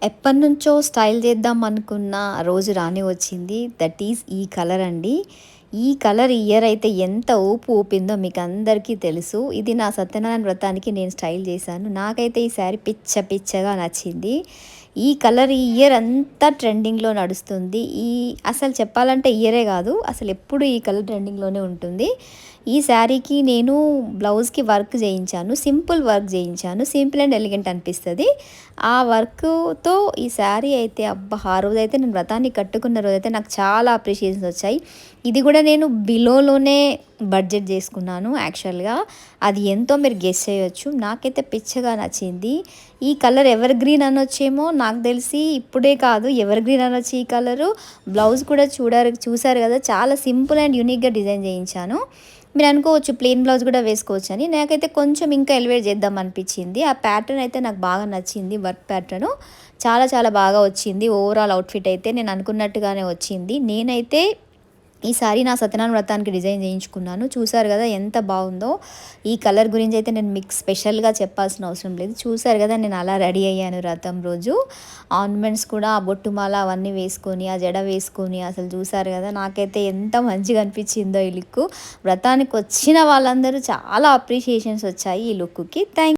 ఎప్పటినుంచో స్టైల్ చేద్దాం అనుకున్న రోజు రానే వచ్చింది. దట్ ఈజ్ ఈ కలర్ అండి. ఈ కలర్ ఇయర్ అయితే ఎంత ఊపు ఊపిందో మీకు అందరికీ తెలుసు. ఇది నా సత్యనారాయణ వ్రతానికి నేను స్టైల్ చేశాను. నాకైతే ఈ శారీ పిచ్చగా నచ్చింది. ఈ కలర్ ఈ ఇయర్ అంతా ట్రెండింగ్లో నడుస్తుంది. అసలు చెప్పాలంటే ఇయరే కాదు, అసలు ఎప్పుడు ఈ కలర్ ట్రెండింగ్లోనే ఉంటుంది. ఈ శారీకి నేను బ్లౌజ్కి వర్క్ చేయించాను, సింపుల్ వర్క్ చేయించాను. సింపుల్ అండ్ ఎలిగెంట్ అనిపిస్తుంది. ఆ వర్క్తో ఈ శారీ అయితే అబ్బా, ఆ రోజైతే నేను వ్రతాన్ని కట్టుకున్న రోజైతే నాకు చాలా అప్రిషియేషన్స్ వచ్చాయి. ఇది కూడా నేను బిలోలోనే బడ్జెట్ చేసుకున్నాను యాక్చువల్గా. అది ఎంతో మీరు గెస్ చేయొచ్చు. నాకైతే పిచ్చగా నచ్చింది. ఈ కలర్ ఎవర్ గ్రీన్ అనొచ్చేమో, నాకు తెలిసి ఇప్పుడే కాదు ఎవర్ గ్రీన్ అనొచ్చు ఈ కలరు. బ్లౌజ్ కూడా చూసారు కదా, చాలా సింపుల్ అండ్ యూనిక్గా డిజైన్ చేయించాను. మీరు అనుకోవచ్చు ప్లెయిన్ బ్లౌజ్ కూడా వేసుకోవచ్చు అని. నాకైతే కొంచెం ఇంకా ఎలివేట్ చేద్దాం అనిపించింది. ఆ ప్యాటర్న్ అయితే నాకు బాగా నచ్చింది. వర్క్ ప్యాటర్ను చాలా బాగా వచ్చింది. ఓవరాల్ అవుట్ఫిట్ అయితే నేను అనుకున్నట్టుగానే వచ్చింది. నేనైతే ఈసారి నా సత్యనారాయణ వ్రతానికి డిజైన్ చేయించుకున్నాను. చూసారు కదా ఎంత బాగుందో. ఈ కలర్ గురించి అయితే నేను మీకు స్పెషల్గా చెప్పాల్సిన అవసరం లేదు. చూసారు కదా నేను అలా రెడీ అయ్యాను వ్రతం రోజు. ఆర్నమెంట్స్ కూడా ఆ బొట్టుమాల అవన్నీ వేసుకొని, ఆ జడ వేసుకొని, అసలు చూసారు కదా నాకైతే ఎంత మంచిగా అనిపించిందో ఈ లుక్. వ్రతానికి వచ్చిన వాళ్ళందరూ చాలా అప్రిషియేషన్స్ వచ్చాయి ఈ లుక్కి. థ్యాంక్